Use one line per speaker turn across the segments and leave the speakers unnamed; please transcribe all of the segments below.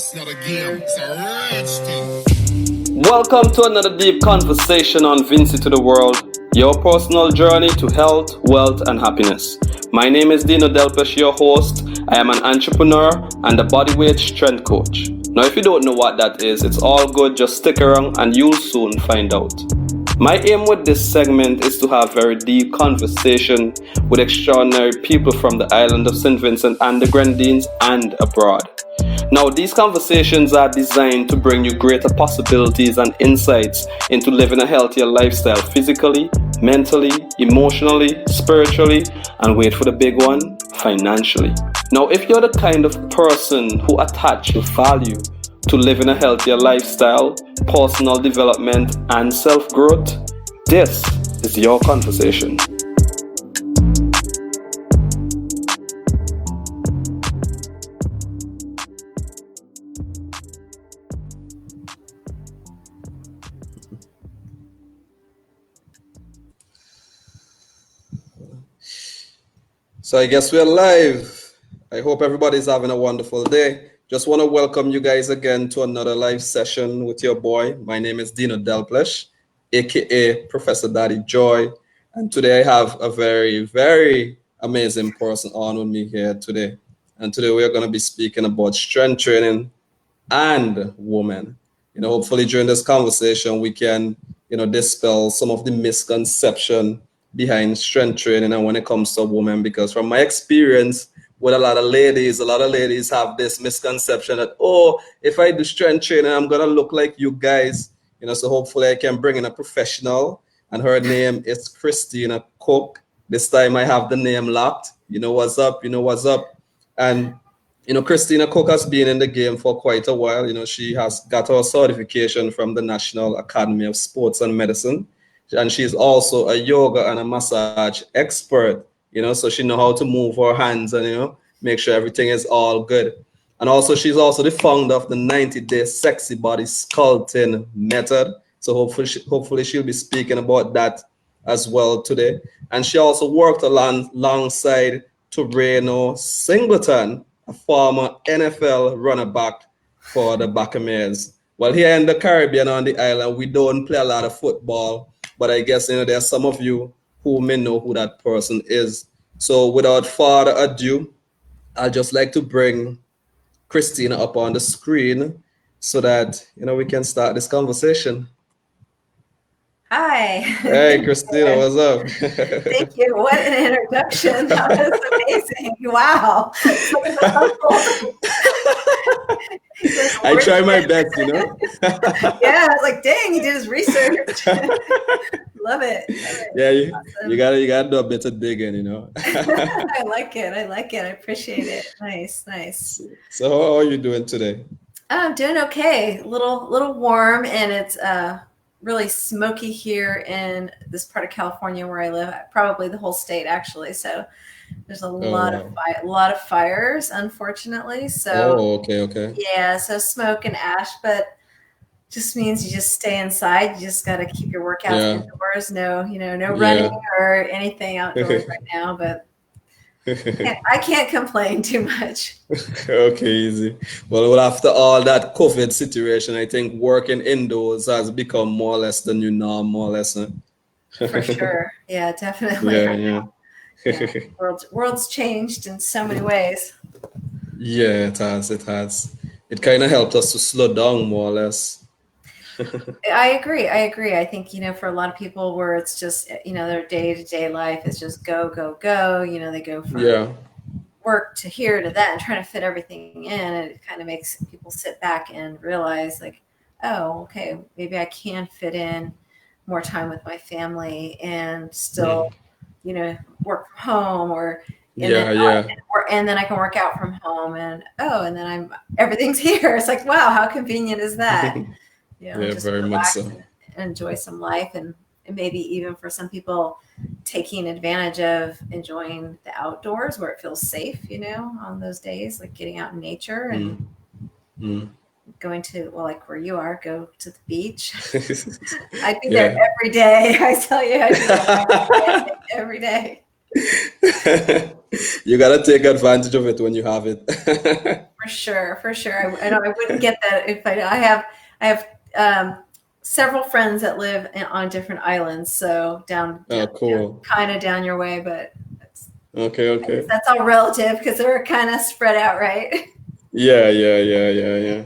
It's not a game, it's a rich thing.
Welcome to another deep conversation on Vinci to the World, your personal journey to health, wealth, and happiness. My name is Dino Delpesh, your host. I am an entrepreneur and a bodyweight strength coach. Now, if you don't know what that is, it's all good. Just stick around and you'll soon find out. My aim with this segment is to have very deep conversation with extraordinary people from the island of St. Vincent and the Grenadines and abroad. Now, these conversations are designed to bring you greater possibilities and insights into living a healthier lifestyle physically, mentally, emotionally, spiritually, and wait for the big one, financially. Now, if you're the kind of person who attaches value to living a healthier lifestyle, personal development, and self-growth, this is your conversation. So I guess we're live. I hope everybody's having a wonderful day. Just want to welcome you guys again to another live session with your boy. My name is Dino Delpesh, aka Professor Daddy Joy. And today I have a very, very amazing person on with me here today. And today we're going to be speaking about strength training and women. Hopefully during this conversation we can, dispel some of the misconception behind strength training and when it comes to women, because from my experience with a lot of ladies have this misconception that, oh, if I do strength training, I'm going to look like you guys, so hopefully I can bring in a professional, and her name is Christina Koch. This time I have the name locked. You know what's up. And, Christina Koch has been in the game for quite a while. She has got her certification from the National Academy of Sports and Medicine. And she's also a yoga and a massage expert, so she knows how to move her hands and, make sure everything is all good. And also, she's also the founder of the 90-day sexy body sculpting method. So hopefully she'll be speaking about that as well today. And she also worked alongside Toreno Singleton, a former NFL runner back for the Buccaneers. Well, here in the Caribbean on the island, we don't play a lot of football. But I guess, there's some of you who may know who that person is. So without further ado, I'd just like to bring Christina up on the screen so that, we can start this conversation.
Hi.
Hey, Christina, what's up?
Thank you. What an introduction. That was amazing. Wow.
I try my best,
Yeah, I was like, dang, he did his research. Love it.
Yeah, awesome. you gotta do a bit of digging,
I like it. I appreciate it. Nice.
So how are you doing today?
I'm doing okay. A little warm, and it's really smoky here in this part of California where I live. Probably the whole state, actually. So there's a lot of fires, unfortunately. So
okay.
Yeah, so smoke and ash, but just means you just stay inside. You just got to keep your workouts indoors. No running or anything outdoors right now. But I can't complain too much.
Okay, easy. Well, after all that COVID situation, I think working indoors has become more or less the new norm, more or less. Huh?
For sure. Yeah, definitely.
Yeah.
World's changed in so many ways.
Yeah, it has. It kind of helped us to slow down more or less.
I agree. I think, for a lot of people where it's just, their day-to-day life is just go. They go from work to here to that and trying to fit everything in. And it kind of makes people sit back and realize like, oh, okay, maybe I can fit in more time with my family and still, work from home or and then I can work out from home and then everything's here. It's like, wow, how convenient is that? Just
very much so.
And enjoy some life and maybe even for some people taking advantage of enjoying the outdoors where it feels safe, on those days, like getting out in nature and going to, like where you are, go to the beach. I'd be there every day. I tell you, I'd be there every day.
You gotta take advantage of it when you have it.
For sure, for sure. I wouldn't get that if I have several friends that live on different islands, so down
Cool.
kind of down your way, but
Okay.
that's all relative because they're kind of spread out, right?
Yeah.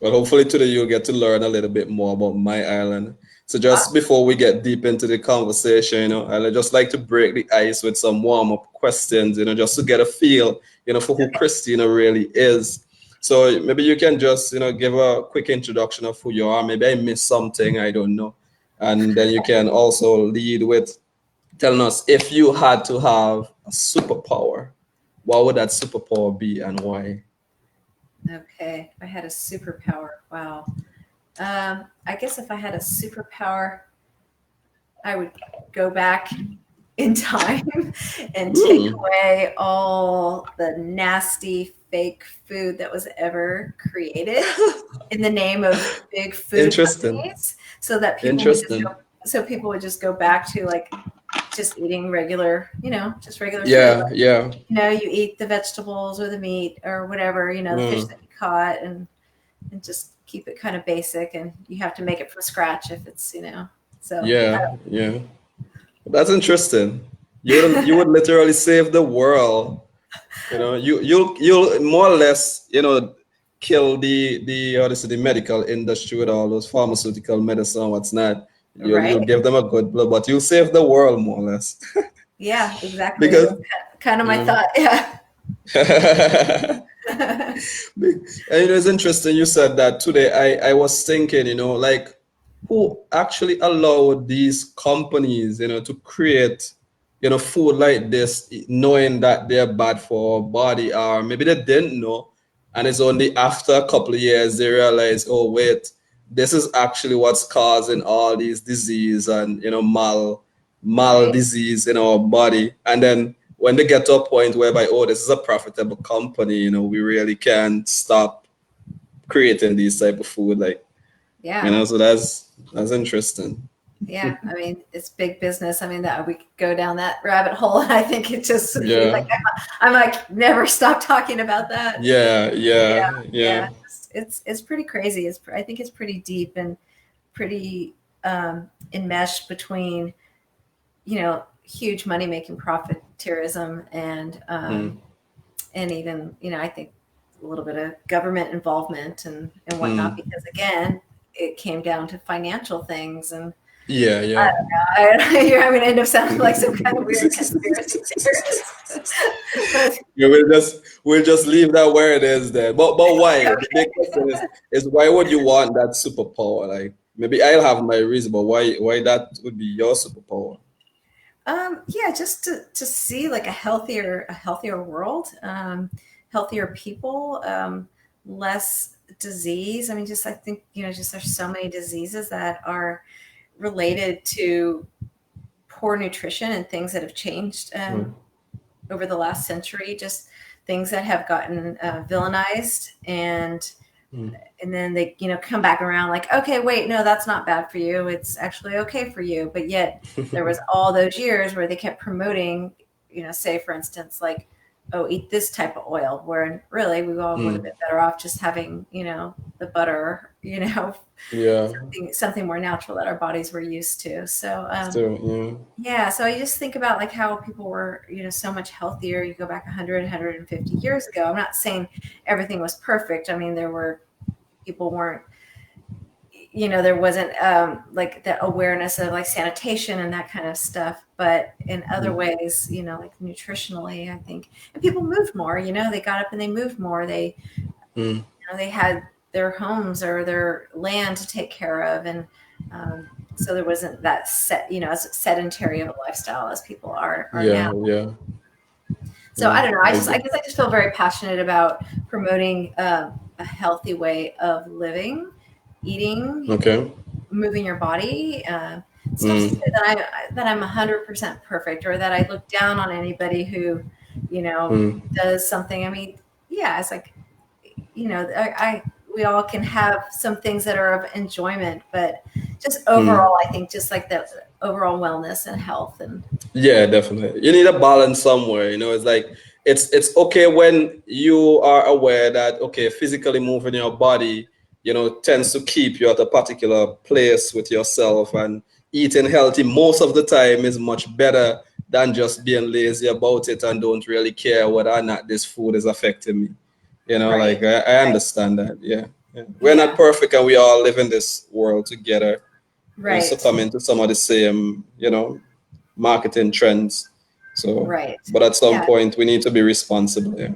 Well, hopefully today you'll get to learn a little bit more about my island. So just before we get deep into the conversation, I'd just like to break the ice with some warm-up questions, just to get a feel, for who Christina really is. So maybe you can just, give a quick introduction of who you are. Maybe I missed something, I don't know. And then you can also lead with telling us if you had to have a superpower, what would that superpower be and why?
Okay, if I had a superpower, wow. I guess if I had a superpower, I would go back in time and take away all the nasty fake food that was ever created in the name of big food companies, so that people would just go back to like just eating regular, just regular food.
Yeah.
You eat the vegetables or the meat or whatever, the fish that you caught, and just keep it kind of basic, and you have to make it from scratch if it's, so
yeah. That's interesting. You would literally save the world. You'll more or less, kill the medical industry with all those pharmaceutical medicine, what's not. You'll give them a good blow, but you'll save the world more or less.
Yeah, exactly.
Because
that's kind of my thought. Yeah.
And it's interesting you said that today. I was thinking, like who actually allowed these companies, to create, food like this, knowing that they're bad for our body, or maybe they didn't know. And it's only after a couple of years they realize, oh, wait, this is actually what's causing all these disease and, mal disease in our body. And then when they get to a point whereby, oh, this is a profitable company, we really can't stop creating these type of food. Like, so that's interesting.
Yeah, I mean, it's big business. I mean, that we could go down that rabbit hole, and I think it just like I might never stop talking about that.
Yeah.
It's pretty crazy. I think it's pretty deep and pretty enmeshed between, huge money making profiteerism and even, I think a little bit of government involvement and whatnot, because again, it came down to financial things. And
yeah.
I don't know, I'm going to end up sounding like some kind of weird conspiracy theorist.
We'll just leave that where it is there. But why? Okay. The big question is why would you want that superpower? Like, maybe I'll have my reason, but why that would be your superpower?
Yeah, just to see like a healthier world, healthier people, less disease. I mean, I think, just there's so many diseases that are related to poor nutrition and things that have changed over the last century, just things that have gotten villainized, and then they, come back around like, okay, wait, no, that's not bad for you. It's actually okay for you. But yet there was all those years where they kept promoting, say for instance, like, oh, eat this type of oil, where really we all would have been better off just having, the butter, something more natural that our bodies were used to. So, so I just think about like how people were, so much healthier. You go back 100, 150 years ago. I'm not saying everything was perfect. I mean, people weren't, there wasn't like that awareness of like sanitation and that kind of stuff. But in other ways, like nutritionally, I think, and people moved more, they got up and they moved more. They, they had their homes or their land to take care of. And so there wasn't that as sedentary of a lifestyle as people are now.
Yeah.
So I don't know. I guess I just feel very passionate about promoting a healthy way of living, eating, moving your body. It's not to say that I'm 100% perfect, or that I look down on anybody who, does something. I mean, yeah, it's like, we all can have some things that are of enjoyment, but just overall, I think just like the overall wellness and health. And
Yeah, definitely. You need a balance somewhere. It's like it's okay when you are aware that okay, physically moving your body, tends to keep you at a particular place with yourself, and eating healthy most of the time is much better than just being lazy about it and don't really care whether or not this food is affecting me.
right,
Like I
right,
understand that. Yeah. Yeah. We're not
yeah,
perfect and we all live in this world together. We
right,
succumb into some of the same, marketing trends. So,
right,
but at some
yeah.
point, we need to be responsible. Yeah,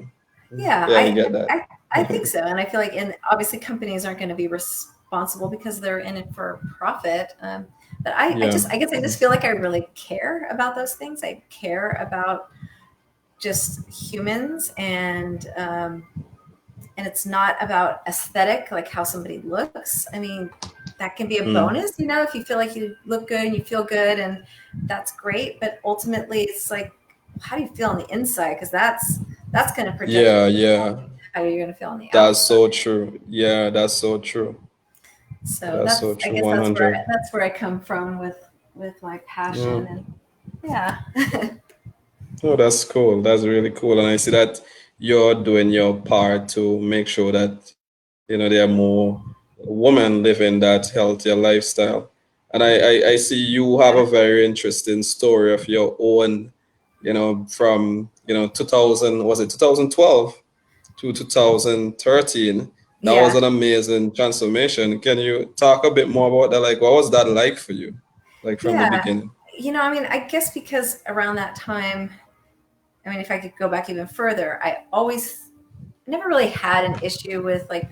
Yeah,
yeah, I get that.
I think so, and I feel like, and obviously companies aren't going to be responsible because they're in it for profit. But
Yeah,
I guess I just feel like I really care about those things. I care about just humans, and it's not about aesthetic, like how somebody looks. I mean, that can be a
mm.
bonus, if you feel like you look good and you feel good, and that's great. But ultimately, it's like, how do you feel on the inside? Because that's going to project
Yeah, yeah.
how you're going to feel on the
That's
outside.
so true. Yeah, that's so true.
So
That's so
I
true.
guess
100.
that's where I come from with my
Yeah.
passion. And yeah.
Oh, that's cool. That's really cool. And I see that you're doing your part to make sure that, there are more women living that healthier lifestyle. And I see you have
Yeah.
a very interesting story of your own, from, 2000, was it 2012 to 2013? That was
Yeah.
an amazing transformation. Can you talk a bit more about that? Like, what was that like for you? Like from the
Yeah.
beginning?
I mean, I guess because around that time, I mean, if I could go back even further, I always never really had an issue with like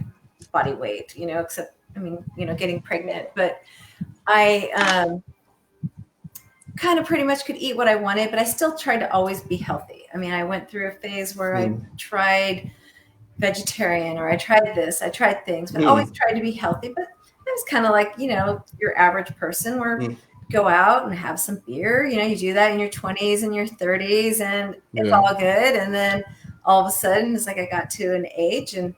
body weight, except, I mean, getting pregnant. But I kind of pretty much could eat what I wanted, but I still tried to always be healthy. I mean, I went through a phase where I
Mm.
tried vegetarian, or I tried this, I tried things, but always
Mm.
tried to be healthy. But I was kind of like, your average person, where
Mm.
go out and have some beer. You do that in your 20s and your 30s, and it's
Yeah.
all good. And then all of a sudden, it's like I got to an age and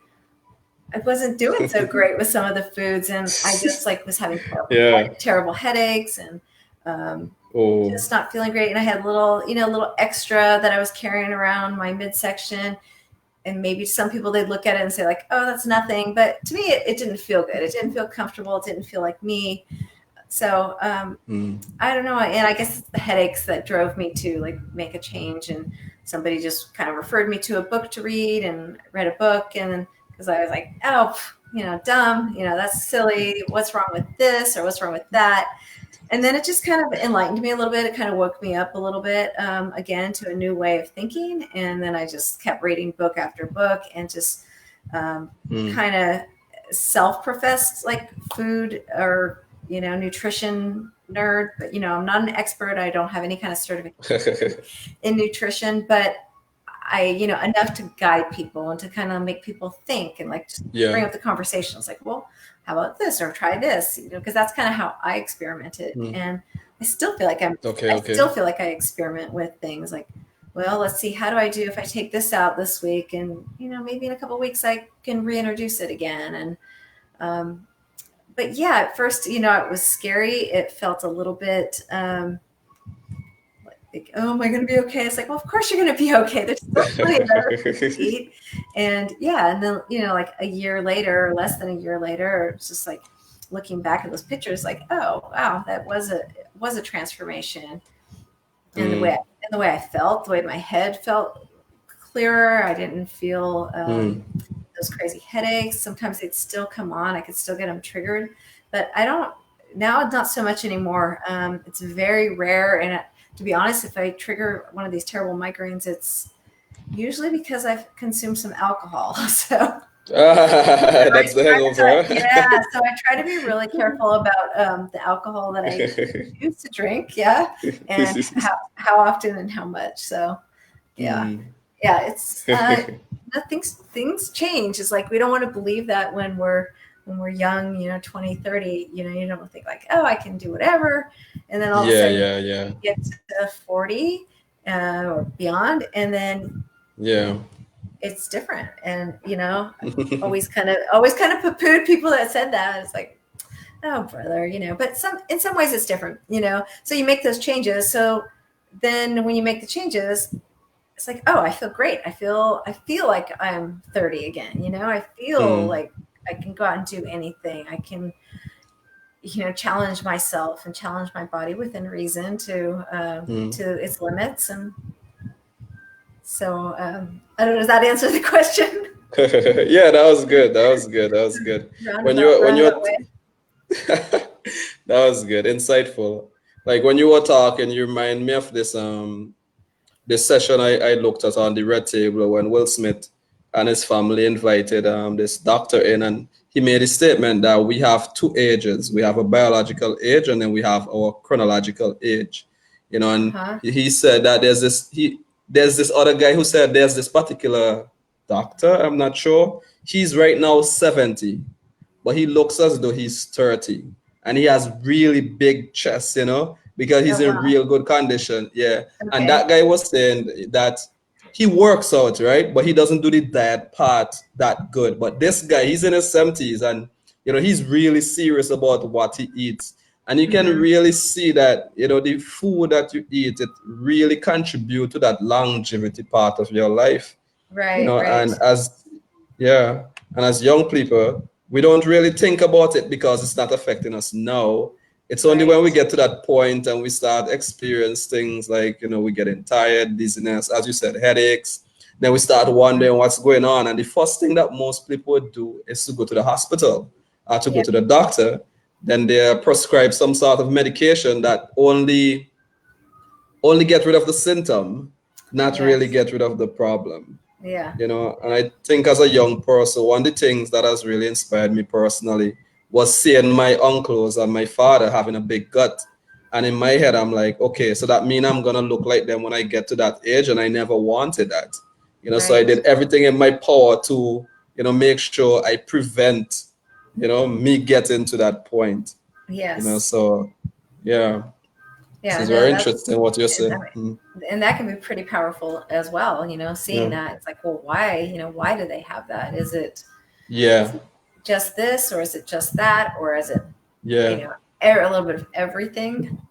I wasn't doing so great with some of the foods, and I just like was having
Yeah.
terrible headaches, and um,
Oh.
just not feeling great. And I had little extra that I was carrying around my midsection. And maybe some people, they'd look at it and say like, oh, that's nothing. But to me, it didn't feel good. It didn't feel comfortable. It didn't feel like me. So
Mm.
I don't know. And I guess it's the headaches that drove me to like make a change. And somebody just kind of referred me to a book to read, and read a book. And because I was like, oh, dumb, that's silly. What's wrong with this, or what's wrong with that? And then it just kind of enlightened me a little bit. It kind of woke me up a little bit, again, to a new way of thinking. And then I just kept reading book after book, and just
Mm.
kind of self-professed like food or nutrition nerd. But I'm not an expert. I don't have any kind of certification in nutrition, but I, enough to guide people and to kind of make people think, and like just bring
Yeah.
up the conversation. It's like, well, how about this, or try this, because that's kind of how I experimented.
Mm.
And I
Okay.
still
Okay.
feel like I experiment with things like, well, let's see, how do I do if I take this out this week, and maybe in a couple of weeks I can reintroduce it again. And but yeah, at first, it was scary. It felt a little bit like, oh, am I going to be okay? It's like, well, of course you're going to be okay. There's still plenty of other food to eat. And yeah, and then, like a year later, or less than a year later, it's just like looking back at those pictures, like, oh, wow, that was a transformation. And
Mm.
the way I felt, the way my head felt clearer. I didn't feel
Mm.
those crazy headaches. Sometimes they'd still come on. I could still get them triggered, but I don't now. Not so much anymore. It's very rare, and to be honest, if I trigger one of these terrible migraines, it's usually because I've consumed some alcohol. So
That's the hangover.
yeah, so I try to be really careful about the alcohol that I choose to drink. Yeah, and how often and how much. So yeah,
Mm.
yeah, it's things change. It's like we don't want to believe that when we're young, 20, 30, you don't think like, oh, I can do whatever. And then all of a
Yeah.
sudden
Yeah. Yeah.
you get to 40 or beyond, and then
Yeah.
it's different. And always kind of poo-pooed people that said that. It's like, oh brother, but in some ways it's different, so you make those changes. So then when you make the changes, it's like, oh, I feel great. I feel like I'm 30 again. I feel like I can go out and do anything. I can, challenge myself and challenge my body within reason to its limits. And so I don't know, does that answer the question?
Yeah, that was good. When you're that was good, insightful. Like when you were talking, you remind me of this session I looked at on the red table when Will Smith and his family invited this doctor in, and he made a statement that we have two ages. We have a biological age, and then we have our chronological age. And he said that there's this other guy who said there's this particular doctor, I'm not sure. He's right now 70, but he looks as though he's 30, and he has really big chest, because he's in real good condition. Yeah. Okay. And that guy was saying that he works out, right? But he doesn't do the diet part that good. But this guy, he's in his 70s, and he's really serious about what he eats. And you can really see that, the food that you eat, it really contributes to that longevity part of your life.
Right. Right.
And as young people, we don't really think about it because it's not affecting us now. It's only when we get to that point and we start experience things like, we're getting tired, dizziness, as you said, headaches. Then we start wondering what's going on. And the first thing that most people would do is to go to the hospital or to go to the doctor. Then they're prescribed some sort of medication that only get rid of the symptom, not really get rid of the problem.
Yeah.
And I think as a young person, one of the things that has really inspired me personally was seeing my uncles and my father having a big gut. And in my head, I'm like, okay, so that means I'm going to look like them when I get to that age. And I never wanted that. So I did everything in my power to, make sure I prevent, me getting to that point.
Yes.
So, yeah.
Yeah,
it's very interesting what you're saying.
And that can be pretty powerful as well, seeing that. It's like, well, why do they have that? Is it just this, or is it just that, or is it a little bit of everything?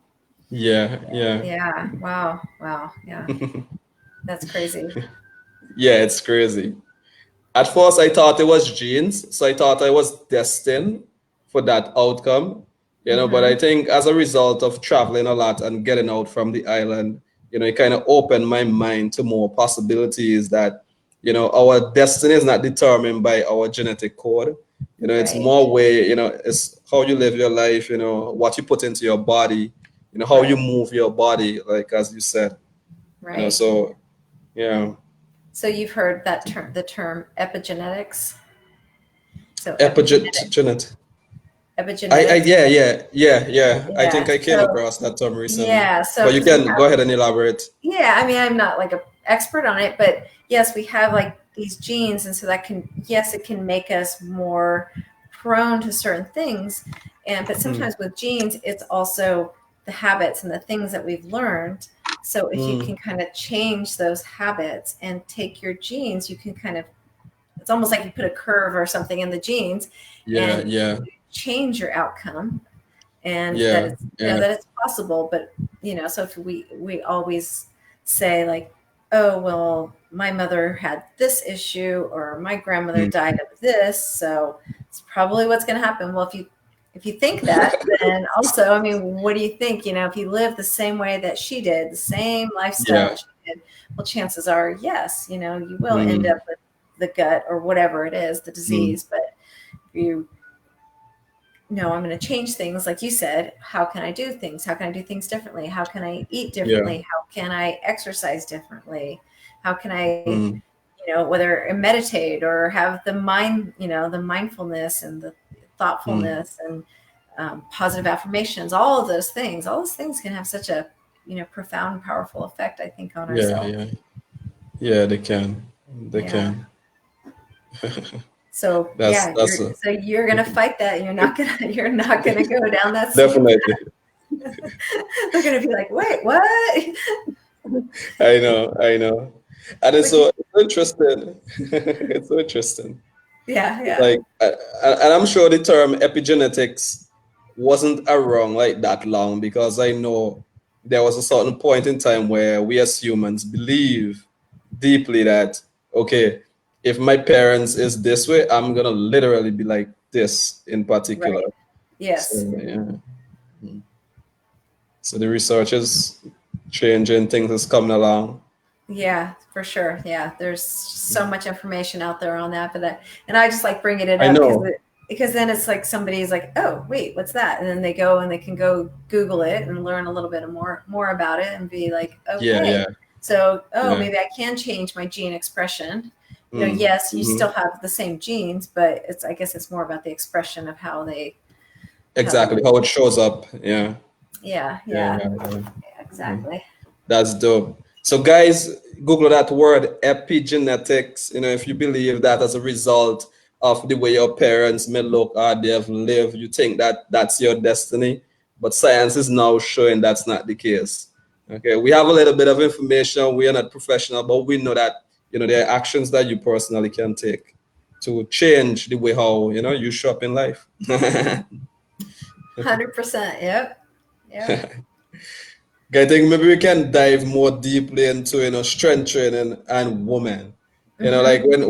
Yeah.
Wow. Yeah. That's crazy.
Yeah, it's crazy. At first I thought it was genes, so I thought I was destined for that outcome. But I think as a result of traveling a lot and getting out from the island, it kind of opened my mind to more possibilities that, our destiny is not determined by our genetic code. It's more way, it's how you live your life, what you put into your body, how you move your body, like as you said.
Right.
So, yeah.
So you've heard that the term epigenetics? So
epigenetic.
Epigenetics.
Yeah. I think I came across that term recently. Yeah. So, but you can go ahead and elaborate.
Yeah, I mean, I'm not like an expert on it, but yes, we have like these genes, and so that it can make us more prone to certain things. But sometimes with genes, it's also the habits and the things that we've learned. So if you can kind of change those habits and take your genes, you can kind of, it's almost like you put a curve or something in the genes. And change your outcome, and that it's possible. But so if we always say like, oh well, my mother had this issue, or my grandmother died of this, so it's probably what's going to happen. Well, if you think that, then also, I mean, what do you think? If you live the same way that she did, the same lifestyle she did, well, chances are, yes, you will end up with the gut or whatever it is, the disease. But if you I'm going to change things, like you said, how can I do things? How can I do things differently? How can I eat differently? How can I exercise differently? How can I, whether meditate or have the mind, the mindfulness and the thoughtfulness and positive affirmations, all of those things can have such a, profound, powerful effect, I think, on ourselves.
Yeah, they can. They can.
So so you're gonna fight that. You're not gonna go down that.
Definitely.
They're gonna be like, wait, what?
I know, and it's so interesting. It's so interesting.
Yeah.
Like, and I'm sure the term epigenetics wasn't around like that long, because I know there was a certain point in time where we as humans believe deeply that, okay, if my parents is this way, I'm gonna literally be like this in particular.
Right.
So
Yes.
yeah. So the research is changing, things is coming along.
Yeah, for sure. Yeah, there's so much information out there on that, but and I just like bringing it
I
up
know.
because then it's like somebody's like, oh wait, what's that? And then they go and they can go Google it and learn a little bit more about it and be like,
Yeah,
okay,
yeah,
so
yeah.
maybe I can change my gene expression.
Mm.
Yes, you
Hmm.
still have the same genes, but I guess it's more about the expression of how they
Exactly how it shows up. Yeah,
yeah,
yeah,
yeah,
yeah, yeah. Mm.
exactly.
That's dope. So, guys, Google that word epigenetics. If you believe that as a result of the way your parents may look or they have lived, you think that that's your destiny. But science is now showing that's not the case. Okay, we have a little bit of information. We are not professional, but we know that there are actions that you personally can take to change the way how you show up in life.
100%. Yep. Yep.
I think maybe we can dive more deeply into strength training and women. Like
Hmm.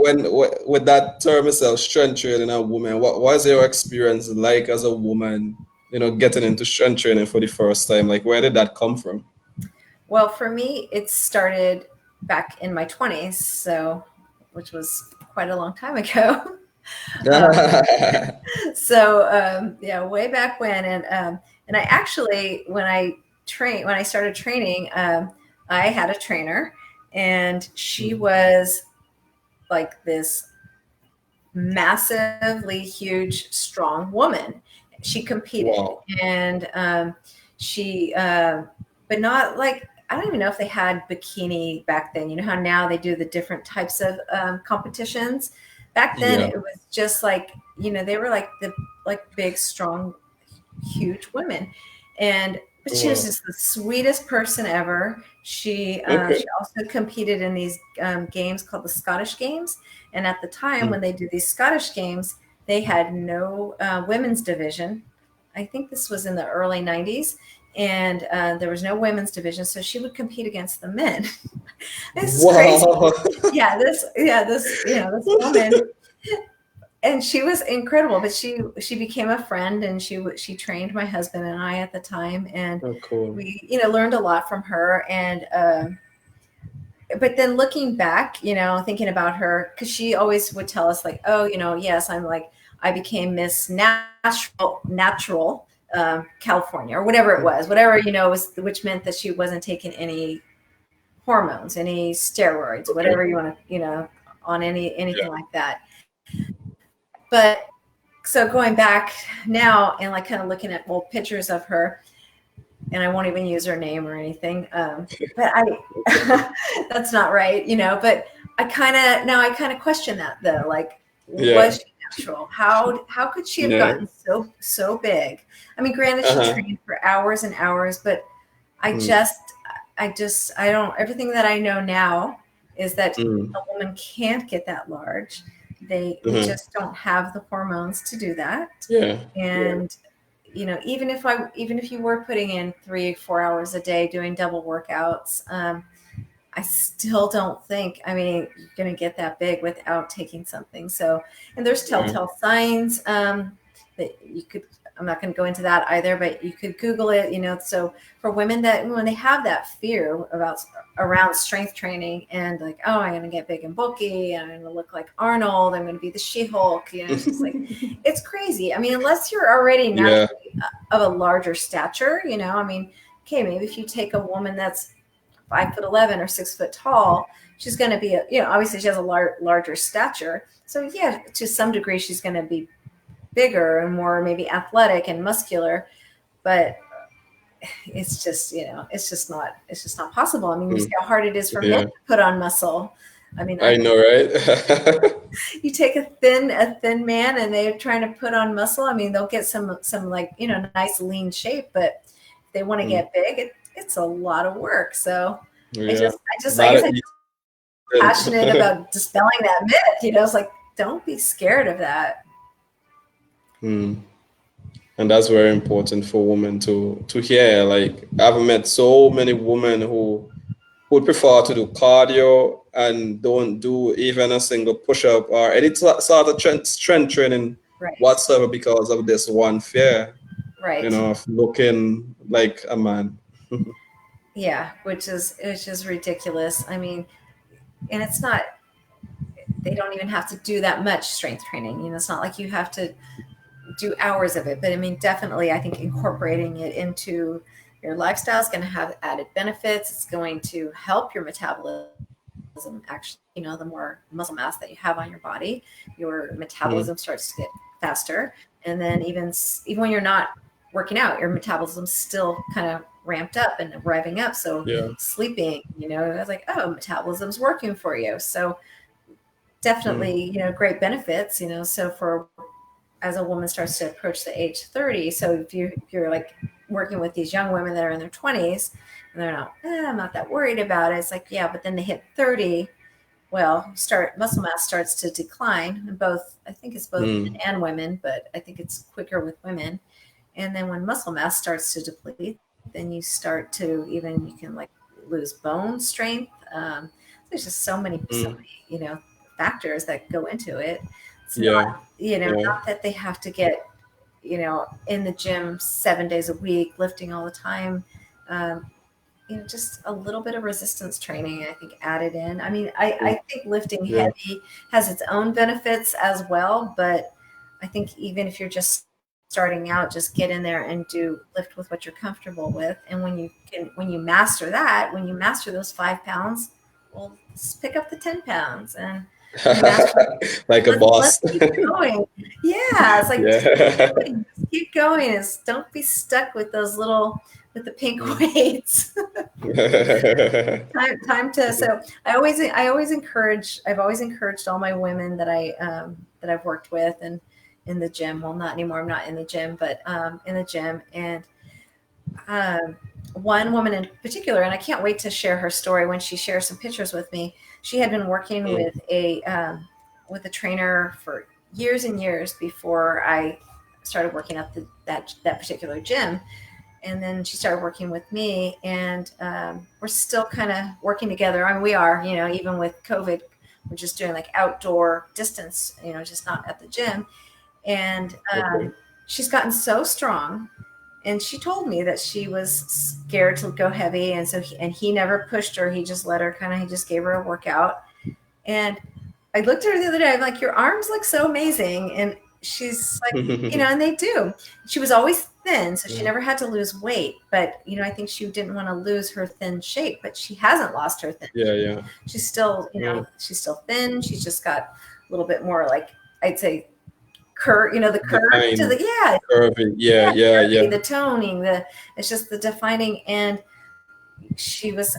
with that term itself, strength training and women. What was your experience like as a woman? Getting into strength training for the first time. Like, where did that come from?
Well, for me, it started back in my 20s, so which was quite a long time ago. um, so yeah, way back when, and I actually when I started training, I had a trainer, and she was like this massively huge, strong woman. She competed,
Wow.
and she, but not like, I don't even know if they had bikini back then. You know how now they do the different types of competitions. Back then,
Yeah.
it was just like, they were like the big, strong, huge women, and but she was
Wow.
just the sweetest person ever.
Okay.
She also competed in these games called the Scottish Games, and at the time
Mm.
when they do these Scottish Games, they had no women's division. I think this was in the early '90s, and there was no women's division, so she would compete against the men. This is crazy.
Wow.
This woman, and she was incredible, but she became a friend, and she trained my husband and I at the time, and
Oh, cool.
we learned a lot from her. And but then looking back, thinking about her, because she always would tell us like, oh, yes, I became Miss Natural California, or whatever it was, whatever, which meant that she wasn't taking any hormones, any steroids,
Okay.
whatever you want to, on anything
Yeah.
like that. But so going back now and like kind of looking at old pictures of her, and I won't even use her name or anything, but that's not right, but I kind of question that, though. Like,
Yeah.
was she natural? How could she have
Yeah.
gotten so big? I mean, granted, she
Uh-huh.
trained for hours and hours, but I
Mm.
just I don't, everything that I know now is that
Mm.
a woman can't get that large. We
Uh-huh.
just don't have the hormones to do that.
Yeah.
And even if you were putting in 3-4 hours a day doing double workouts, I still don't think, I mean, you're going to get that big without taking something. So, and there's
Yeah.
telltale signs that you could, I'm not going to go into that either, but you could Google it, So for women that, when they have that fear around strength training and like, oh, I'm going to get big and bulky, I'm going to look like Arnold, I'm going to be the She-Hulk, it's just like, it's crazy. I mean, unless you're already
Yeah.
naturally of a larger stature, I mean, okay, maybe if you take a woman that's 5'11" or 6 foot tall, she's going to be, obviously she has a larger stature. So yeah, to some degree, she's going to be bigger and more maybe athletic and muscular, but it's just, it's just not possible. I mean, you see
Mm.
how hard it is for men
Yeah.
to put on muscle. I mean,
I know, right?
you take a thin man and they're trying to put on muscle. I mean, they'll get some like, nice lean shape, but if they want to
Mm.
get big, it's a lot of work. So
Yeah.
I
Not
guess
a
I'm
easy
passionate
thing.
about dispelling that myth. It's like, don't be scared of that.
Hmm. And that's very important for women to hear. Like I've met so many women who would prefer to do cardio and don't do even a single push-up or any sort of strength training
Right.
whatsoever because of this one fear,
Right.
of looking like a man.
Yeah, which is ridiculous. I mean, and it's not, they don't even have to do that much strength training. It's not like you have to do hours of it, but I mean, definitely, I think incorporating it into your lifestyle is going to have added benefits. It's going to help your metabolism. Actually, the more muscle mass that you have on your body, your
Mm,
metabolism starts to get faster. And then even when you're not working out, your metabolism's still kind of ramped up and revving up. So
yeah.
sleeping, it's like, oh, metabolism's working for you. So
Mm,
definitely, great benefits. So for as a woman starts to approach the age 30. So if you're like working with these young women that are in their 20s and they're not, I'm not that worried about it. It's like, yeah, but then they hit 30. Well, start muscle mass starts to decline in both. I think it's both men
mm,
and women, but I think it's quicker with women. And then when muscle mass starts to deplete, then you start to even, you can like lose bone strength. There's just so
mm,
many, factors that go into it. It's not,
yeah. Yeah.
not that they have to get, in the gym 7 days a week, lifting all the time. Um, just a little bit of resistance training, I think, added in. I mean, I think lifting
Yeah.
heavy has its own benefits as well, but I think even if you're just starting out, just get in there and lift with what you're comfortable with. And when you master that, when you master those 5 pounds, well, just pick up the 10 pounds and master.
Like a
Let's
boss.
keep going. Yeah, it's like just keep
Yeah.
going. Just keep going. Don't be stuck with with the pink
Mm.
weights. Time to. So I've always encouraged all my women that I've worked with and in the gym. Well, not anymore. I'm not in the gym, but in the gym. And um, one woman in particular, and I can't wait to share her story when she shares some pictures with me. She had been working
Mm,
with a trainer for years and years before I started working at that particular gym. And then she started working with me, and we're still kind of working together. I mean, we are, even with COVID, we're just doing like outdoor distance, just not at the gym. And
okay.
she's gotten so strong, and she told me that she was scared to go heavy, and he never pushed her. He just let her he just gave her a workout. And I looked at her the other day. I'm like, your arms look so amazing. And she's like, and they do. She was always thin, so she
Mm,
never had to lose weight. But, I think she didn't want to lose her thin shape, but she hasn't lost her thin
yeah,
shape.
yeah.
She's still,
Mm,
she's still thin. She's just got a little bit more like, I'd say, the curve to
define,
yeah,
curvy. Yeah, yeah,
curvy,
yeah.
the toning, it's just the defining. And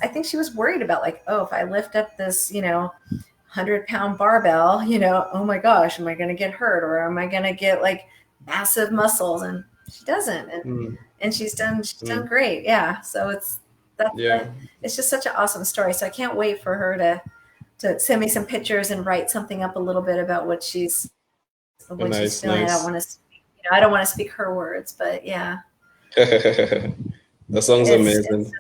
I think she was worried about like, oh, if I lift up this, 100-pound barbell, oh my gosh, am I going to get hurt, or am I going to get like massive muscles? And she doesn't.
Mm,
And she's done
mm,
great. Yeah. So
yeah.
it's just such an awesome story. So I can't wait for her to send me some pictures and write something up a little bit about what she's
Nice,
feeling.
nice.
I don't want to speak her words, but yeah,
That sounds
it's
amazing.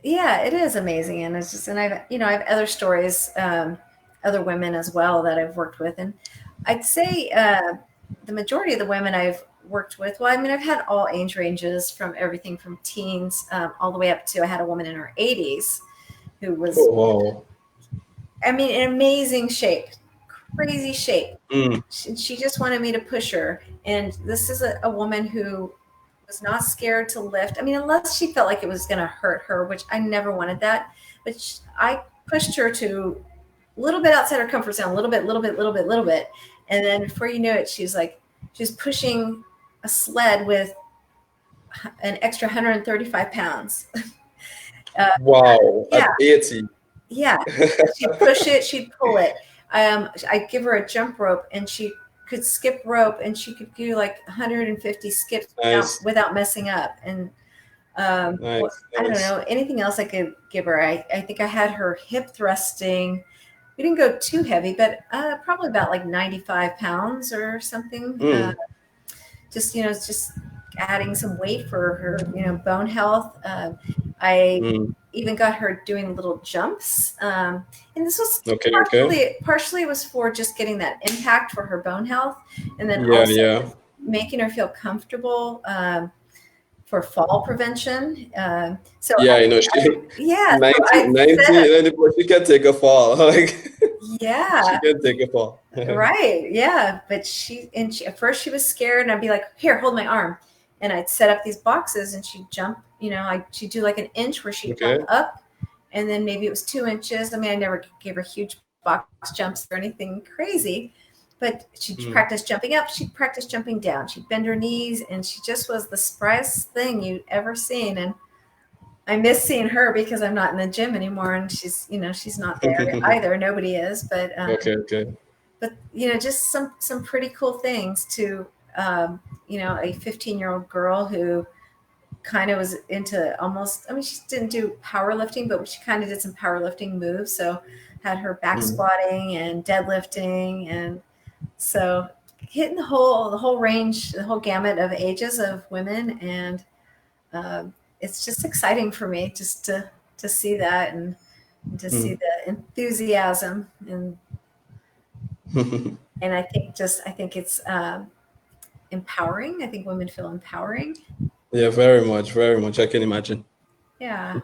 yeah, it is amazing. And it's just, and I have other stories, other women as well that I've worked with. And I'd say the majority of the women I've worked with, well, I mean, I've had all age ranges, from everything from teens all the way up to, I had a woman in her 80s who was,
Oh, wow.
I mean, in amazing shape, crazy shape.
Mm,
She just wanted me to push her. And this is a woman who was not scared to lift. I mean, unless she felt like it was going to hurt her, which I never wanted that. But I pushed her to a little bit outside her comfort zone, a little bit, little bit, little bit, little bit. And then before you knew it, she's pushing a sled with an extra 135 pounds.
wow. At
Yeah,
80.
yeah. She'd push it, she'd pull it. I'd give her a jump rope, and she could skip rope, and she could do like 150 skips
Nice,
without messing up. And
nice,
I don't
nice.
know, anything else I could give her. I think I had her hip thrusting. We didn't go too heavy, but probably about like 95 pounds or something.
Mm,
Just, just adding some weight for her, bone health. I even got her doing little jumps. And this was partially was for just getting that impact for her bone health. And then also making her feel comfortable for fall prevention. So
she 90, she can take a fall. Like she can take a fall.
Right. Yeah. But at first she was scared, and I'd be like, here, hold my arm. And I'd set up these boxes, and she'd jump, she'd do like an inch where she'd jump up, and then maybe it was 2 inches. I mean, I never gave her huge box jumps or anything crazy, but she'd practice jumping up. She'd practice jumping down. She'd bend her knees, and she just was the spryest thing you'd ever seen. And I miss seeing her because I'm not in the gym anymore, and she's not there either. Nobody is, but but just some pretty cool things to a 15-year-old girl who kind of was into she didn't do powerlifting, but she kind of did some powerlifting moves. So had her back squatting and deadlifting, and so hitting the whole range, the whole gamut of ages of women. And it's just exciting for me just to see that, and to see the enthusiasm, and I think it's empowering. I think women feel empowering.
Yeah, very much. I can imagine.
Yeah.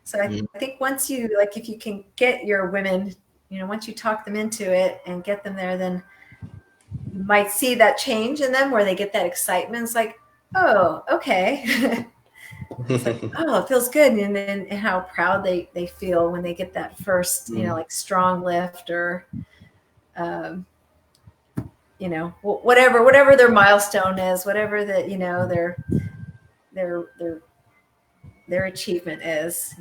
So I think once if you can get your women, once you talk them into it and get them there, then you might see that change in them where they get that excitement. It's like, oh, okay. It's like, oh, it feels good. And then how proud they feel when they get that first, like strong lift, or, whatever their milestone is, whatever that, their achievement is.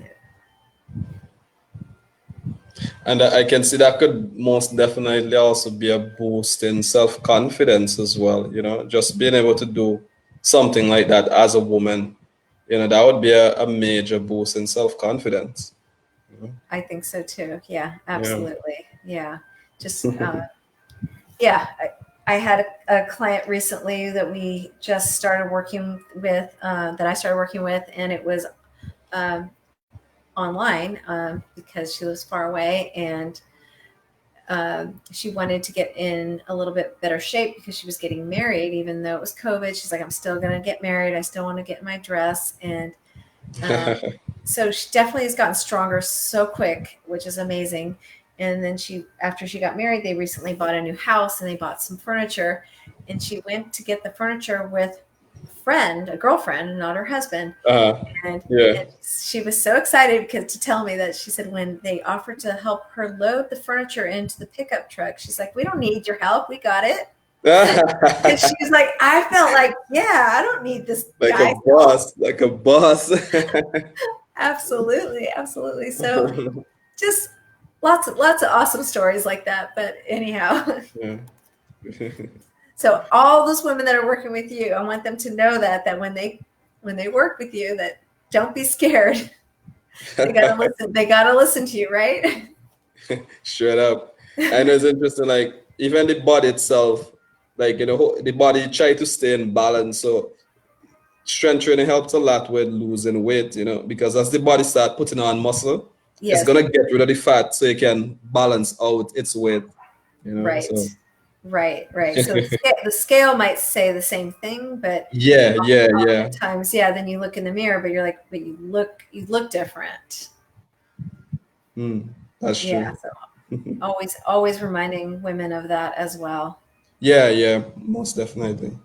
And I can see that could most definitely also be a boost in self-confidence as well. Just being able to do something like that as a woman, that would be a major boost in self-confidence.
I think so too. Yeah, absolutely. Yeah. Just, I had a client recently that we just started working with, and it was online because she lives far away, and she wanted to get in a little bit better shape because she was getting married, even though it was COVID. She's like, I'm still going to get married. I still want to get in my dress. And so she definitely has gotten stronger so quick, which is amazing. And then after she got married, they recently bought a new house, and they bought some furniture, and she went to get the furniture with a girlfriend, not her husband. And she was so excited to tell me that she said when they offered to help her load the furniture into the pickup truck, she's like, we don't need your help. We got it. And she was like, I felt like, I don't need this
like a boss.
Absolutely. So just lots of awesome stories like that. But anyhow. So all those women that are working with you, I want them to know that when they work with you, that don't be scared. They gotta listen. They gotta listen to you, right?
Straight up. And it's interesting, like even the body itself, like the body try to stay in balance. So strength training helps a lot with losing weight, because as the body start putting on muscle, it's gonna get rid of the fat so it can balance out its weight.
Right.
So.
Right. So the scale might say the same thing, but times, then you look in the mirror, but you're like, but you look different.
That's true.
Yeah. So always reminding women of that as well.
Yeah. Most definitely.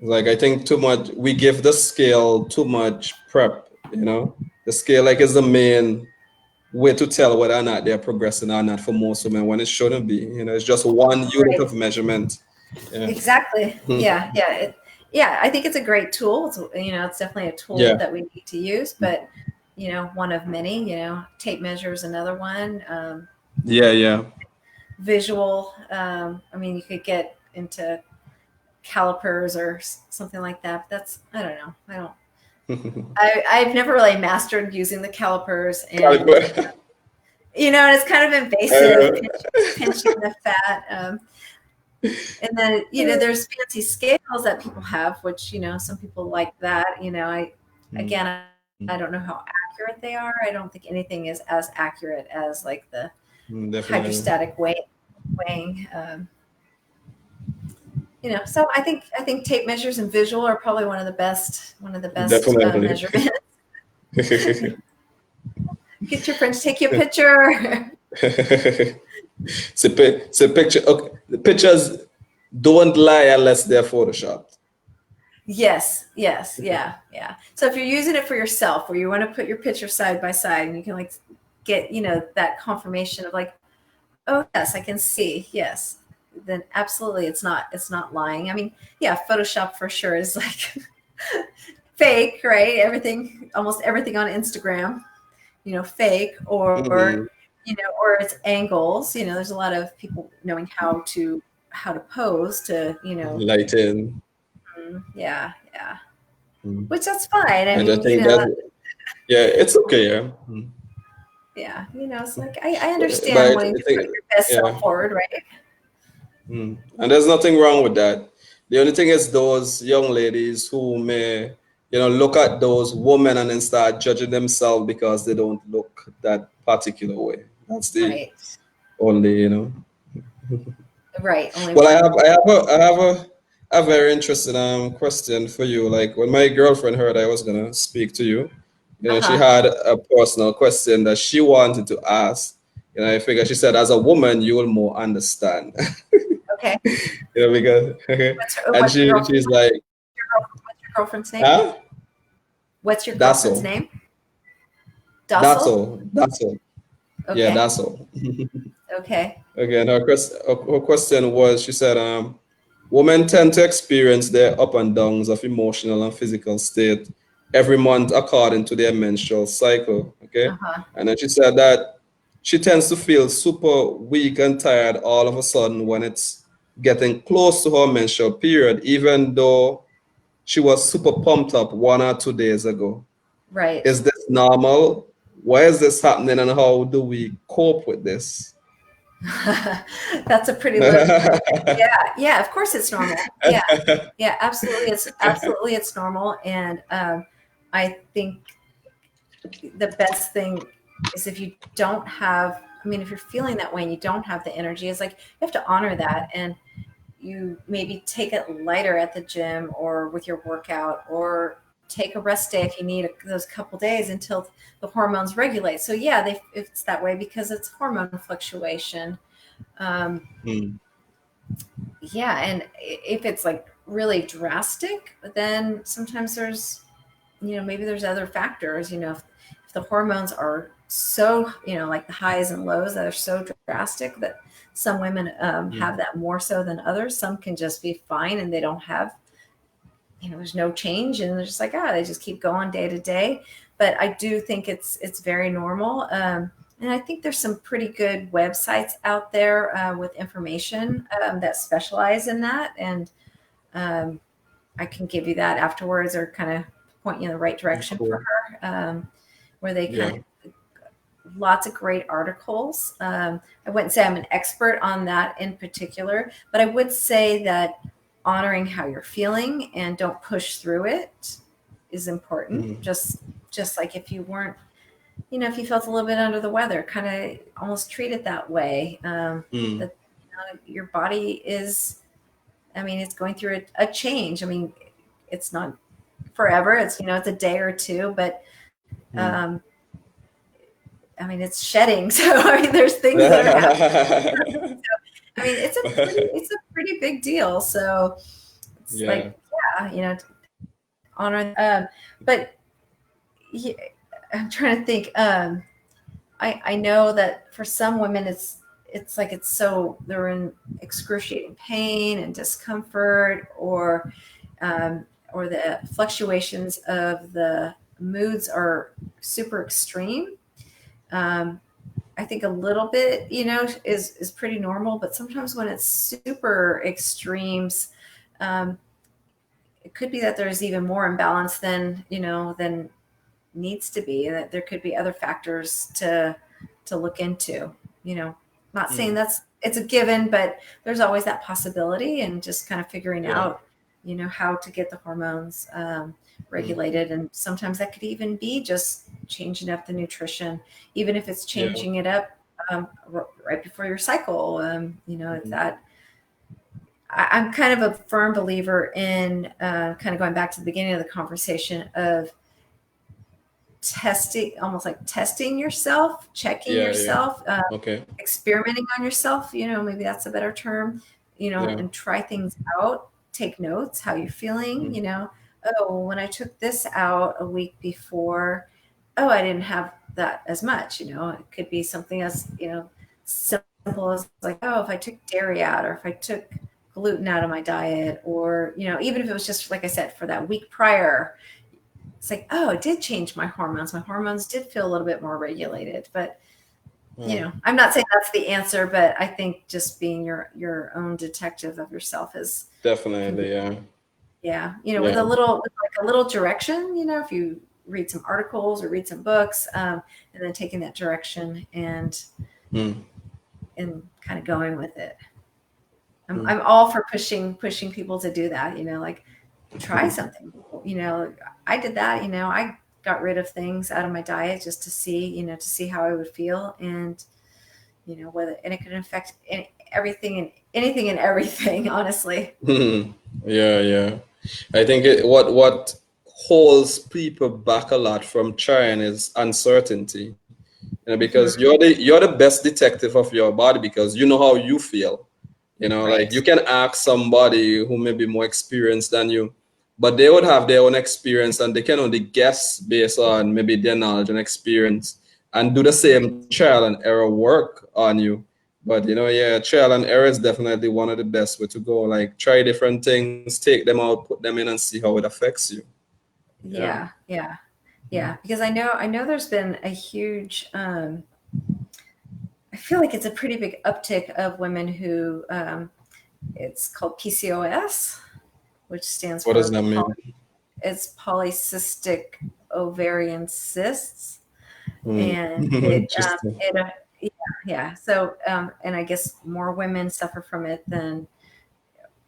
Like, I think we give the scale too much prep, the scale is the main way to tell whether or not they're progressing or not for most women, when it shouldn't be. It's just one unit of measurement.
Exactly. Yeah. I think it's a great tool. It's definitely a tool that we need to use, but one of many. Tape measure is another one. Visual. You could get into calipers or something like that. But I don't know. I've never really mastered using the calipers, and and it's kind of invasive, pinching the fat. And then, there's fancy scales that people have, which, some people like that. Again, I don't know how accurate they are. I don't think anything is as accurate as like the hydrostatic weighing. So I think tape measures and visual are probably one of the best measurements. Get your friends to take you a picture.
So picture. Okay, the pictures don't lie unless they're photoshopped.
Yes. Yeah. So if you're using it for yourself, where you want to put your picture side by side, and you can like get that confirmation of like, oh yes, I can see, yes, then absolutely it's not lying. I mean, yeah, Photoshop for sure is like fake, right? Almost everything on Instagram, fake, or or it's angles. There's a lot of people knowing how to pose to
lighten.
Yeah. Which that's fine. I mean,
I think that, yeah, it's okay.
Yeah, it's like I understand wanting to put your best self forward, right?
And there's nothing wrong with that. The only thing is those young ladies who may, look at those women and then start judging themselves because they don't look that particular way. That's the only,
Right.
Well, I have a very interesting question for you. Like when my girlfriend heard I was gonna speak to you, she had a personal question that she wanted to ask. I figure she said, as a woman, you will more understand.
Okay.
Because and she's like,
what's your girlfriend's name?
huh?
What's your girlfriend's name?
Dassel.
Okay.
Yeah, Dassel.
Okay.
Okay, and her question was, she said, women tend to experience their up and downs of emotional and physical state every month according to their menstrual cycle. Okay. And then she said that she tends to feel super weak and tired all of a sudden when it's getting close to her menstrual period, even though she was super pumped up 1 or 2 days ago.
Right.
Is this normal? Why is this happening and how do we cope with this?
That's a pretty loaded question. Yeah, of course it's normal. Yeah, absolutely. It's normal. And I think the best thing is if you don't have, if you're feeling that way and you don't have the energy, it's like you have to honor that, and you maybe take it lighter at the gym or with your workout, or take a rest day if you need those couple days until the hormones regulate. So yeah, it's that way because it's hormone fluctuation. Yeah, and if it's like really drastic, then sometimes there's, maybe there's other factors. If the hormones are so, like the highs and lows that are so drastic that some women have that more so than others. Some can just be fine and they don't have, there's no change, and they're just like, they just keep going day to day. But I do think it's very normal. And I think there's some pretty good websites out there with information that specialize in that. And I can give you that afterwards, or kind of point you in the right direction for her, where they kind of, lots of great articles. I wouldn't say I'm an expert on that in particular, but I would say that honoring how you're feeling and don't push through it is important. Just like if you weren't, if you felt a little bit under the weather, kind of almost treat it that way. That your body is, it's going through a change. It's not forever. It's, it's a day or two, but it's shedding. So there's things that are happening. So, it's a pretty big deal. So it's honor. But yeah, I'm trying to think. I know that for some women, it's like they're in excruciating pain and discomfort, or the fluctuations of the moods are super extreme. I think a little bit, is pretty normal, but sometimes when it's super extremes, it could be that there's even more imbalance than needs to be, that there could be other factors to look into. Not saying that's it's a given, but there's always that possibility, and just kind of figuring out, how to get the hormones regulated. And sometimes that could even be just changing up the nutrition, even if it's changing it up right before your cycle. If that, I'm kind of a firm believer in kind of going back to the beginning of the conversation of testing, almost like testing yourself, checking yourself, experimenting on yourself, maybe that's a better term, and try things out, take notes, how you're feeling, oh, when I took this out a week before, oh, I didn't have that as much, it could be something as, simple as like, oh, if I took dairy out, or if I took gluten out of my diet, or, even if it was just, like I said, for that week prior, it's like, oh, it did change my hormones. My hormones did feel a little bit more regulated. But, I'm not saying that's the answer, but I think just being your own detective of yourself is
definitely,
with a little direction, if you read some articles or read some books, and then taking that direction and kind of going with it. I'm all for pushing people to do that, like try something, I did that, I got rid of things out of my diet just to see how I would feel, and and it could affect anything and everything, honestly.
I think what holds people back a lot from trying is uncertainty, because you're the best detective of your body, because you know how you feel. Like you can ask somebody who may be more experienced than you, but they would have their own experience, and they can only guess based on maybe their knowledge and experience, and do the same trial and error work on you. But trial and error is definitely one of the best way to go. Like try different things, take them out, put them in, and see how it affects you.
Yeah. Because I know there's been a huge I feel like it's a pretty big uptick of women who it's called PCOS, which stands for
What does that mean?
It's polycystic ovarian cysts, and
Interesting.
So and I guess more women suffer from it than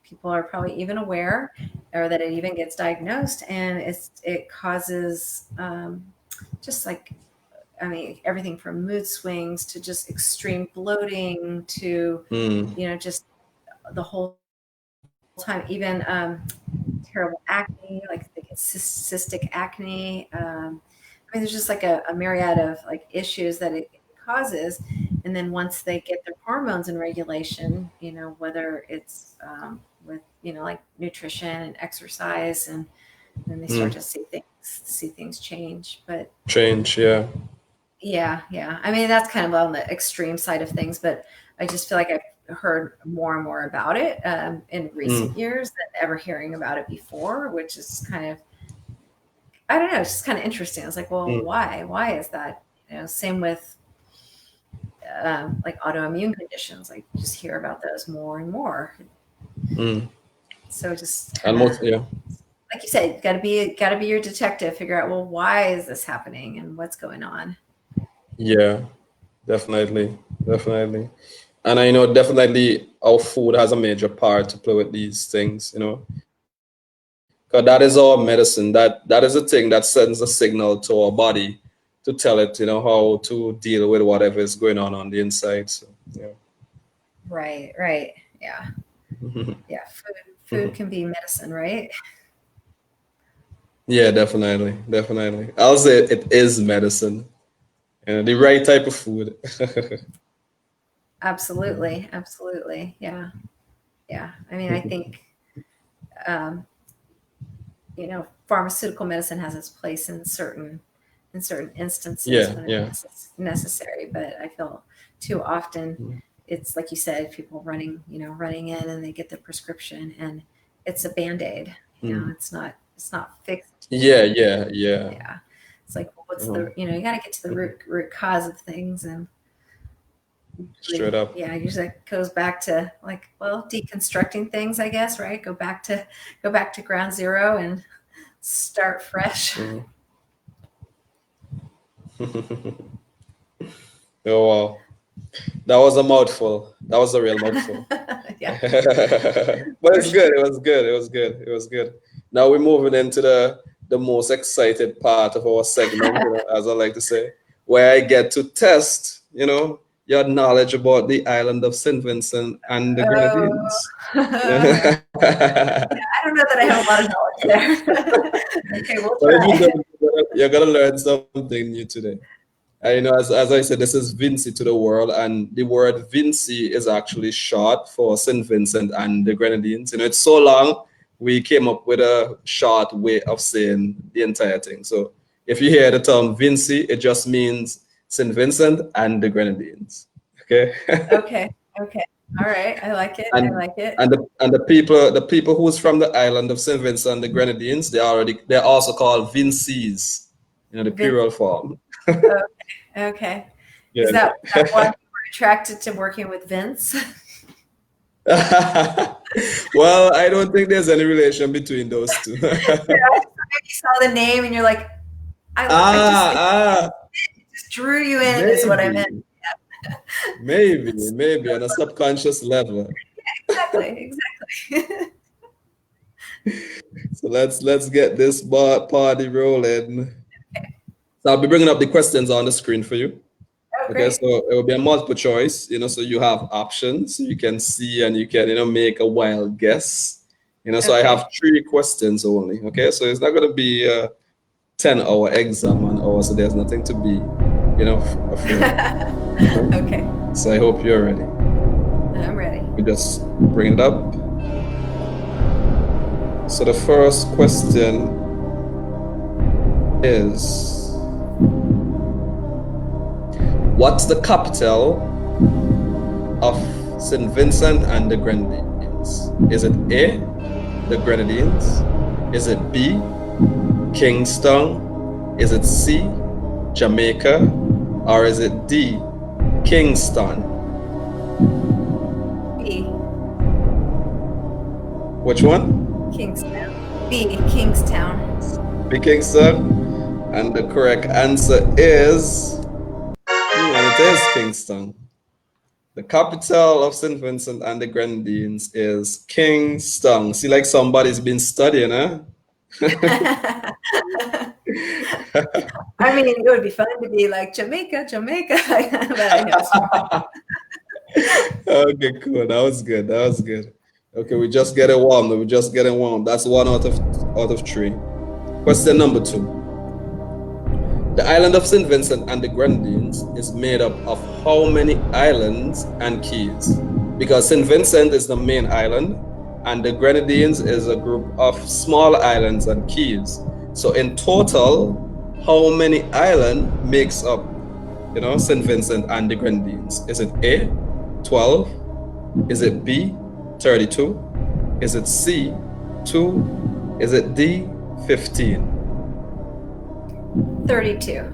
people are probably even aware, or that it even gets diagnosed, and it causes just like, I mean, everything from mood swings to just extreme bloating to, just the whole time, even terrible acne, like they get cystic acne. I mean, there's just like a myriad of like issues that it causes. And then once they get their hormones in regulation, whether it's with, like nutrition and exercise, and then they start to see things change. But
change,
yeah. I mean, that's kind of on the extreme side of things, but I just feel like I've heard more and more about it in recent years than ever hearing about it before, which is kind of, I don't know, it's just kind of interesting. I was like, well, why? Why is that? Same with like autoimmune conditions. Like, just hear about those more and more. So just kinda, like you said, gotta be your detective. Figure out, well, why is this happening and what's going on?
Yeah, definitely. And I know definitely our food has a major part to play with these things, because that is our medicine. That is the thing that sends a signal to our body to tell it, how to deal with whatever is going on the inside. So
Right. Yeah. Food can be medicine, right?
Yeah, definitely. I'll say it is medicine, the right type of food.
Absolutely. Yeah. I mean, I think, um, pharmaceutical medicine has its place in certain instances when it's necessary. But I feel too often it's like you said, people running in, and they get the prescription, and it's a Band-Aid. It's not fixed.
Yeah.
It's like, well, what's the, you got to get to the root cause of things. And
straight up.
Yeah, usually it goes back to like, well, deconstructing things, I guess, right? Go back to ground zero and start fresh.
Oh wow. That was a mouthful. That was a real mouthful.
Yeah.
But it's good. It was good. It was good. It was good. Now we're moving into the most excited part of our segment, as I like to say, where I get to test, your knowledge about the island of St. Vincent and the Grenadines.
Yeah, I don't know that I have a lot of knowledge there. Okay, we'll try.
You're gonna learn something new today. As I said, this is Vinci to the world, and the word Vinci is actually short for St. Vincent and the Grenadines. It's so long, we came up with a short way of saying the entire thing. So if you hear the term Vinci, it just means St. Vincent and the Grenadines. Okay.
Okay. All right. I like it.
And,
I like it.
And the people who's from the island of St. Vincent and the Grenadines, they're also called Vincies, the plural form.
Okay.
Yeah.
Is that why you were attracted to working with Vince?
Well, I don't think there's any relation between those two.
You saw the name and you're like, I just drew you in, is what I meant. Yeah.
Maybe on a subconscious level.
Yeah, exactly.
So let's get this party rolling. So I'll be bringing up the questions on the screen for you. Okay, so it will be a multiple choice, so you have options, so you can see and you can, make a wild guess. So I have 3 questions only. Okay, so it's not going to be a 10-hour exam on hour, so there's nothing to be, afraid of.
Okay.
So I hope you're ready.
I'm ready.
We just bring it up. So the first question is, what's the capital of St. Vincent and the Grenadines? Is it A, the Grenadines? Is it B, Kingston? Is it C, Jamaica? Or is it D, Kingston?
B.
Which one?
Kingstown. B, Kingstown.
B, Kingston. And the correct answer is... And it is Kingston. The capital of St. Vincent and the Grenadines is Kingston. See, like somebody's been studying, huh?
I mean, it would be fun to be like Jamaica. But I know.
Okay, cool. That was good. Okay, we're just getting warm. That's 1 out of 3. Question number 2. The island of St. Vincent and the Grenadines is made up of how many islands and keys? Because St. Vincent is the main island and the Grenadines is a group of small islands and keys. So in total, how many islands makes up, St. Vincent and the Grenadines? Is it A, 12? Is it B, 32? Is it C, 2? Is it D, 15?
32.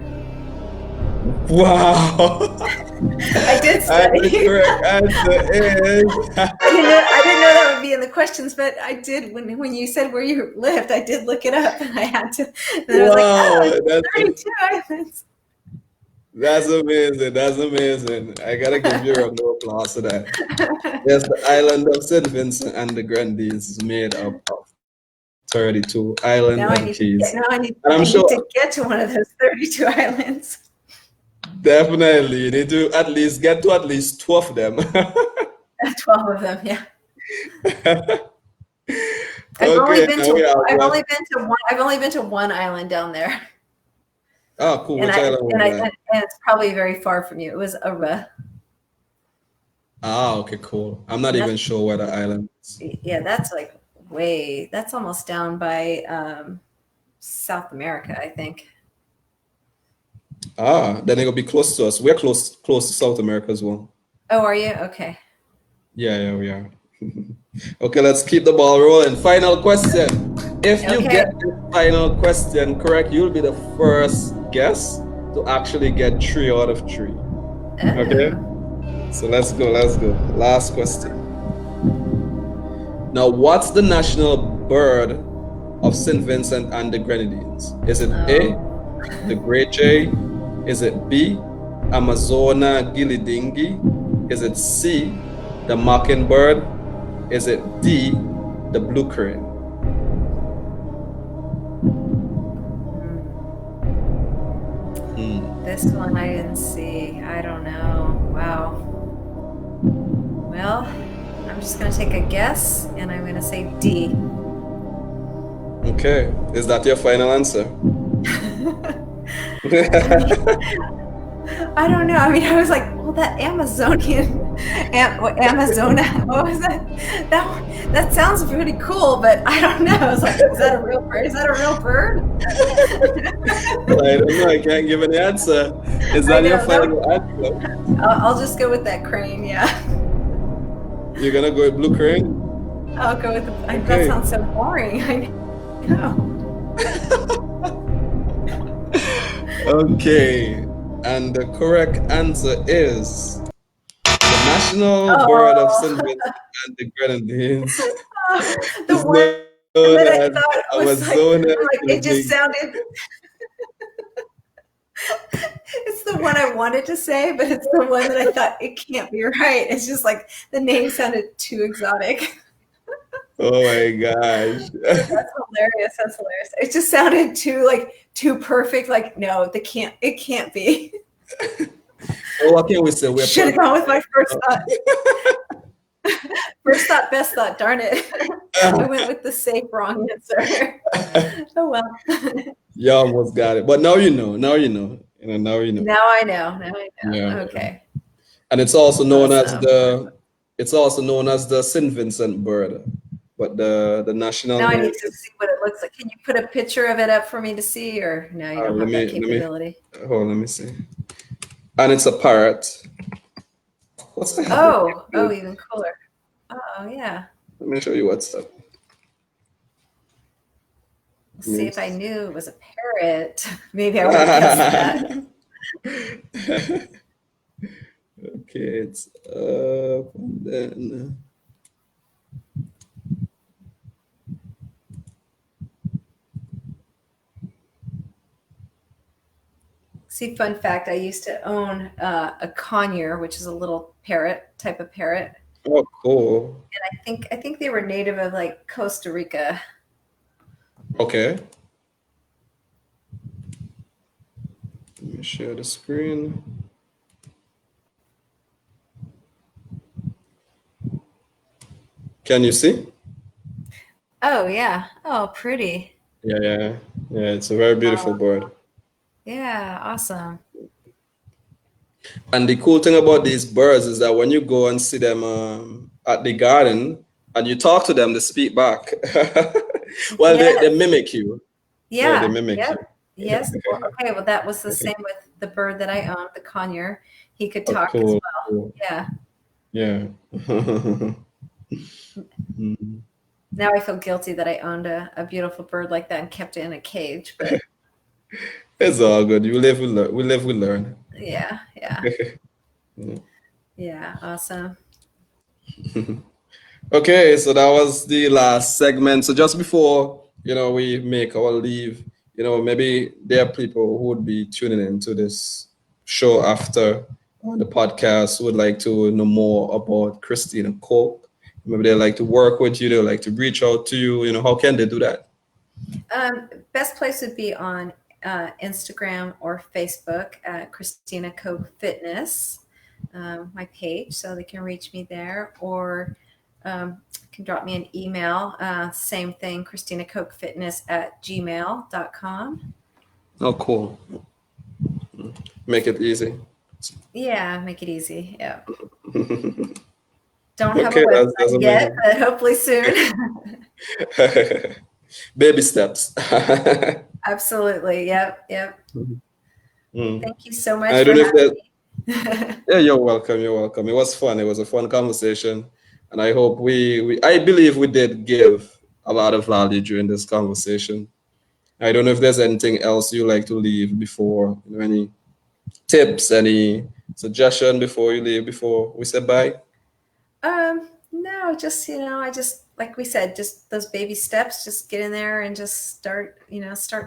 Wow.
I did study.
And the correct answer is...
I didn't know that would be in the questions, but I did. When you said where you lived, I did look it up, and I had to. And I was like, 32 islands.
That's amazing. I gotta give you a round of applause for that. Yes, the island of St. Vincent and the Grenadines is made up of 32 islands and keys.
I need to get to one of those 32 islands.
Definitely, you need to at least get to at least 12 of them.
12 of them, yeah. I've only been to one island down there.
Oh, cool. Which island was that?
And it's probably very far from you. It was Aruba.
Ah, okay, cool. I'm not even sure where the island is.
Yeah, that's that's almost down by South America, I think.
Ah, then it'll be close to us. We're close to South America as well.
Oh, are you? Okay.
Yeah, we are. Okay, let's keep the ball rolling. Final question. If you get the final question correct, you'll be the first guest to actually get 3 out of 3. Okay? So let's go. Last question. Now, what's the national bird of St. Vincent and the Grenadines? Is it A, the great jay? Is it B, Amazona gilidingi? Is it C, the mockingbird? Is it D, the blue crane?
This one I didn't see. I don't know. Wow. Well, I'm just going to take a guess, and I'm going to say D.
Okay. Is that your final answer?
I don't know. I mean, I was like, well, that Amazonian, Amazona, what was that? That sounds pretty cool, but I don't know. I was like, is that a real bird? Is that a real bird?
I don't know. I can't give an answer. Is that your final answer?
I'll just go with that crane. Yeah.
You're gonna go with blue crane?
I'll go with that sounds so boring. I know.
Okay. And the correct answer is the national bird of St. Vincent and the Grenadines.
The one that I thought was
Amazona
it just sounded. It's the one I wanted to say, but it's the one that I thought it can't be right. It's just like the name sounded too exotic.
Oh my gosh.
That's hilarious. That's hilarious. It just sounded too perfect. Like, no, it can't be.
Well, what can we say? We
should have gone with my first thought. First thought, best thought. Darn it. I went with the safe wrong answer. Oh well.
You almost got it. But now you know. Now you know. Now you know.
Now I know.
Yeah.
Okay.
And it's also known as the St. Vincent bird. But the national
Now I need to see what it looks like. Can you put a picture of it up for me to see, or no, you don't have that capability?
Let me see. And it's a parrot. What's that?
Oh, even cooler. Oh, yeah.
Let me show you what's up.
Let's see if I knew it was a parrot. Maybe I would have guessed that.
Okay, it's up and then.
See, fun fact, I used to own a conure, which is a little type of parrot.
Oh, cool.
And I think they were native of like Costa Rica.
Okay. Let me share the screen. Can you see?
Oh, yeah. Oh, pretty.
Yeah. It's a very beautiful bird.
Yeah, awesome.
And the cool thing about these birds is that when you go and see them at the garden and you talk to them, they speak back. Well, yes. they mimic you.
Yeah.
They mimic you.
Yes. Well, okay. Well, that was the same with the bird that I owned, the conure. He could talk as well. Cool. Yeah.
Yeah.
Now I feel guilty that I owned a beautiful bird like that and kept it in a cage. But
it's all good. You live, we learn. We live, we learn.
Yeah. Yeah. Awesome.
Okay, so that was the last segment. So just before we make our leave, maybe there are people who would be tuning into this show after the podcast who would like to know more about Christina Koch. Maybe they like to work with you. They like to reach out to you. How can they do that?
Best place would be on Instagram or Facebook at Christina Koch Fitness, my page, so they can reach me there, or can drop me an email. Same thing, ChristinaKochFitness@gmail.com.
Oh, cool. Make it easy.
Yeah, make it easy. Yeah. Don't have a website yet, but hopefully soon.
Baby steps.
Absolutely. Yep. Thank you so much
for having me. Yeah, you're welcome. It was fun. It was a fun conversation. And I hope I believe we did give a lot of value during this conversation. I don't know if there's anything else you like to leave before, any tips, any suggestion before you leave, before we say bye?
No, just, like we said, just those baby steps, just get in there and just start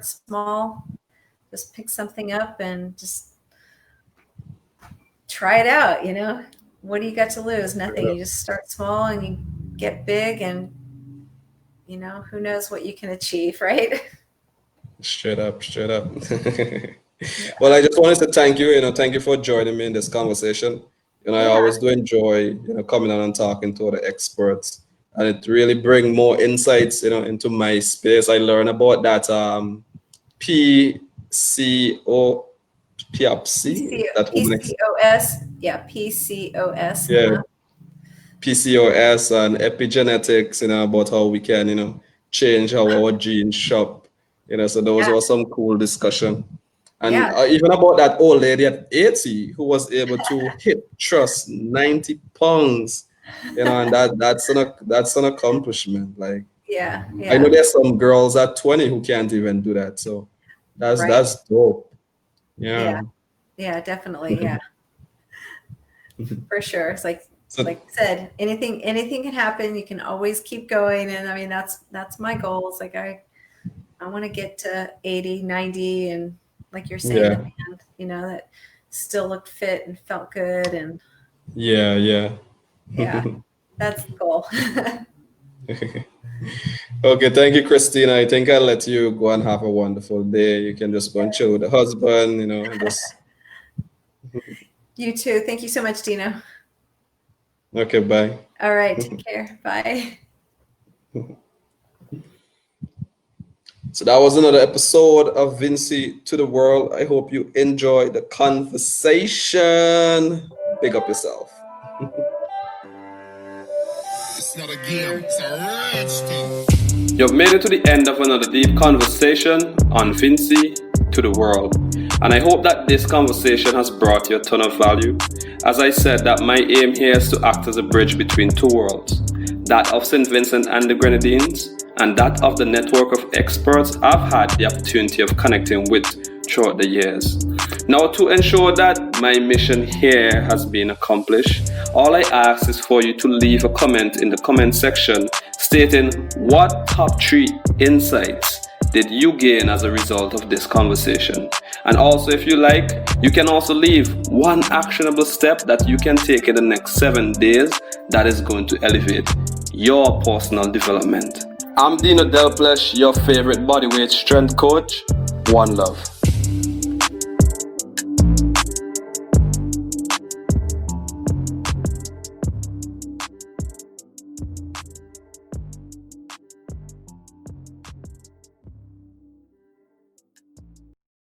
small, just pick something up and just try it out, you know. What do you got to lose? Nothing. You just start small and you get big, and you know, who knows what you can achieve, right?
Straight up. Well, I just wanted to thank you, thank you for joining me in this conversation. I always do enjoy, coming on and talking to other experts, and it really bring more insights, into my space. I learn about that PCO,
PCOS, yeah, PCOS.
Yeah, PCOS and epigenetics, about how we can, change how our genes shop. So those were some cool discussion. And even about that old lady at 80 who was able to hip thrust 90 pounds, and that's an accomplishment. Like, I know there's some girls at 20 who can't even do that. So that's dope.
Yeah, definitely. Yeah, for sure. It's like I said, anything can happen. You can always keep going. And I mean, that's my goal. It's like, I want to get to 80, 90, and like you're saying, the band, that still looked fit and felt good. And
yeah,
that's the goal.
Okay, thank you, Christina. I think I'll let you go and have a wonderful day. You can just go and chill with the husband, just.
You too. Thank you so much, Dino.
Okay, bye.
All right, take care. Bye.
So that was another episode of Vinci to the World. I hope you enjoyed the conversation. Big up yourself.
It's not a game, it's a rich thing.
You've made it to the end of another deep conversation on Vinci to the World. And I hope that this conversation has brought you a ton of value. As I said, that my aim here is to act as a bridge between two worlds, that of St. Vincent and the Grenadines, and that of the network of experts I've had the opportunity of connecting with throughout the years. Now, to ensure that my mission here has been accomplished, all I ask is for you to leave a comment in the comment section stating what top 3 insights did you gain as a result of this conversation. And also, if you like, you can also leave one actionable step that you can take in the next 7 days that is going to elevate your personal development. I'm Dino Delplesh, your favorite bodyweight strength coach. One love.